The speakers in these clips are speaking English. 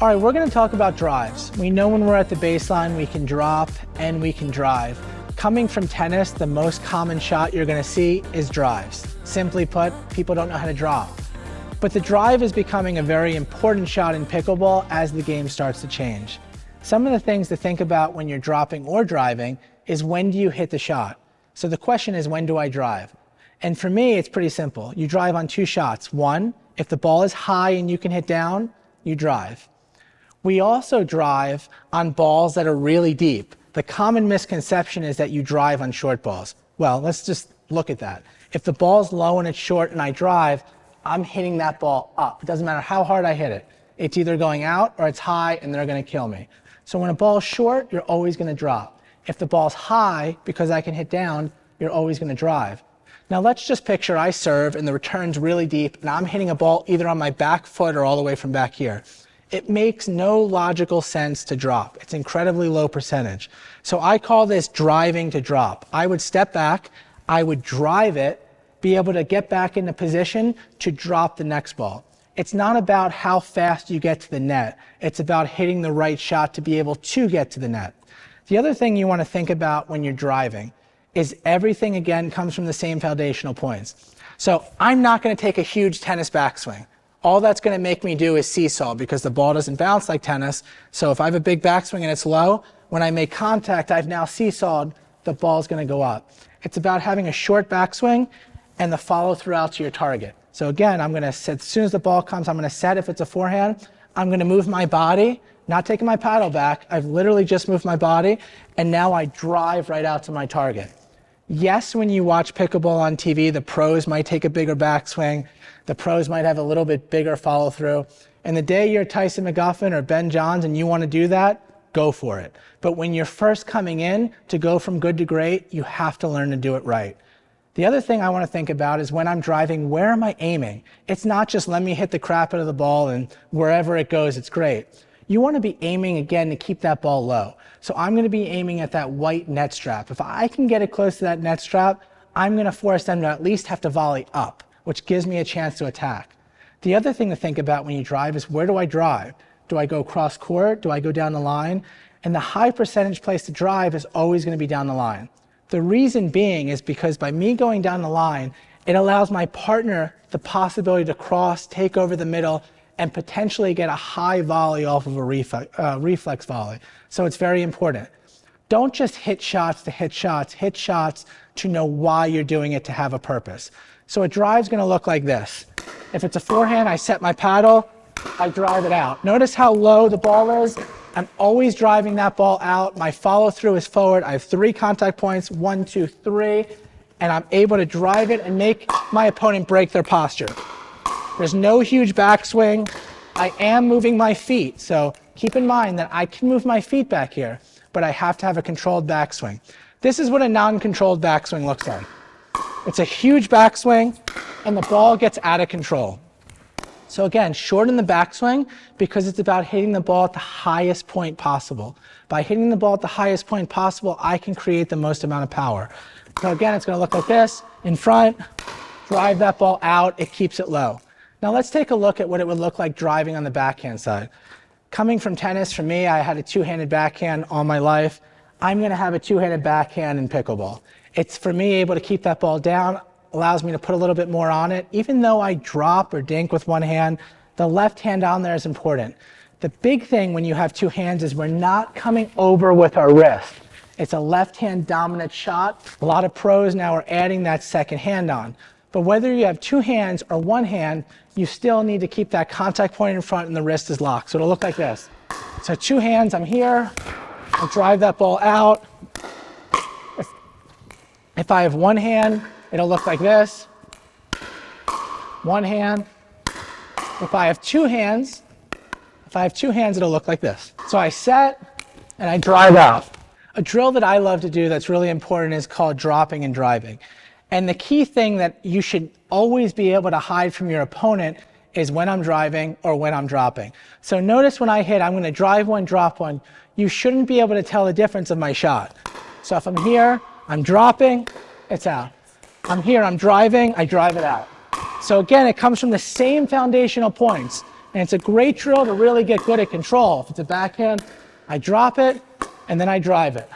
All right, we're gonna talk about drives. We know when we're at the baseline, we can drop and we can drive. Coming from tennis, the most common shot you're gonna see is drives. Simply put, people don't know how to drop. But the drive is becoming a very important shot in pickleball as the game starts to change. Some of the things to think about when you're dropping or driving is when do you hit the shot? So the question is, when do I drive? And for me, it's pretty simple. You drive on two shots. One, if the ball is high and you can hit down, you drive. We also drive on balls that are really deep. The common misconception is that you drive on short balls. Well, let's just look at that. If the ball's low and it's short and I drive, I'm hitting that ball up. It doesn't matter how hard I hit it. It's either going out or it's high and they're gonna kill me. So when a ball's short, you're always gonna drop. If the ball's high, because I can hit down, you're always gonna drive. Now let's just picture I serve and the return's really deep and I'm hitting a ball either on my back foot or all the way from back here. It makes no logical sense to drop. It's incredibly low percentage. So I call this driving to drop. I would step back, I would drive it, be able to get back into position to drop the next ball. It's not about how fast you get to the net. It's about hitting the right shot to be able to get to the net. The other thing you want to think about when you're driving is everything, again, comes from the same foundational points. So I'm not going to take a huge tennis backswing. All that's going to make me do is seesaw because the ball doesn't bounce like tennis. So if I have a big backswing and it's low, when I make contact, I've now seesawed, the ball's going to go up. It's about having a short backswing and the follow through out to your target. So again, I'm going to set, as soon as the ball comes, I'm going to set if it's a forehand. I'm going to move my body, not taking my paddle back. I've literally just moved my body and now I drive right out to my target. Yes, when you watch pickleball on TV, the pros might take a bigger backswing. The pros might have a little bit bigger follow through. And the day you're Tyson McGuffin or Ben Johns and you want to do that, go for it. But when you're first coming in to go from good to great, you have to learn to do it right. The other thing I want to think about is when I'm driving, where am I aiming? It's not just let me hit the crap out of the ball and wherever it goes, it's great. You want to be aiming again to keep that ball low. So I'm going to be aiming at that white net strap. If I can get it close to that net strap, I'm going to force them to at least have to volley up, which gives me a chance to attack. The other thing to think about when you drive is where do I drive? Do I go cross court? Do I go down the line? And the high percentage place to drive is always going to be down the line. The reason being is because by me going down the line, it allows my partner the possibility to cross, take over the middle, and potentially get a high volley off of a reflex volley. So it's very important. Don't just hit shots to hit shots to know why you're doing it to have a purpose. So a drive's going to look like this. If it's a forehand, I set my paddle, I drive it out. Notice how low the ball is. I'm always driving that ball out. My follow through is forward. I have 3 contact points, 1, 2, 3, and I'm able to drive it and make my opponent break their posture. There's no huge backswing. I am moving my feet. So keep in mind that I can move my feet back here, but I have to have a controlled backswing. This is what a non-controlled backswing looks like. It's a huge backswing and the ball gets out of control. So again, shorten the backswing because it's about hitting the ball at the highest point possible. By hitting the ball at the highest point possible, I can create the most amount of power. So again, it's going to look like this, in front, drive that ball out, it keeps it low. Now let's take a look at what it would look like driving on the backhand side. Coming from tennis, for me, I had a two-handed backhand all my life. I'm going to have a two-handed backhand in pickleball. It's for me able to keep that ball down, allows me to put a little bit more on it. Even though I drop or dink with one hand, the left hand on there is important. The big thing when you have two hands is we're not coming over with our wrist. It's a left hand dominant shot. A lot of pros now are adding that second hand on. But whether you have two hands or one hand, you still need to keep that contact point in front and the wrist is locked. So it'll look like this. So two hands, I'm here, I'll drive that ball out. If I have one hand, it'll look like this. One hand. If I have two hands, it'll look like this. So I set and I drive out. A drill that I love to do that's really important is called dropping and driving. And the key thing that you should always be able to hide from your opponent is when I'm driving or when I'm dropping. So notice when I hit, I'm going to drive one, drop one. You shouldn't be able to tell the difference of my shot. So if I'm here, I'm dropping, it's out. I'm here, I'm driving, I drive it out. So again, it comes from the same foundational points. And it's a great drill to really get good at control. If it's a backhand, I drop it, and then I drive it.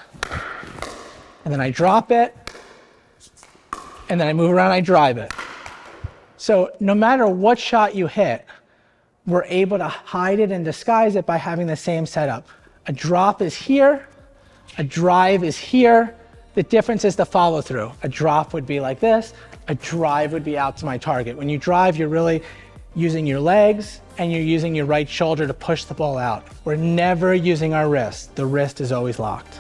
And then I drop it, and then I move around, I drive it. So no matter what shot you hit, we're able to hide it and disguise it by having the same setup. A drop is here, a drive is here. The difference is the follow through. A drop would be like this, a drive would be out to my target. When you drive, you're really using your legs and you're using your right shoulder to push the ball out. We're never using our wrist. The wrist is always locked.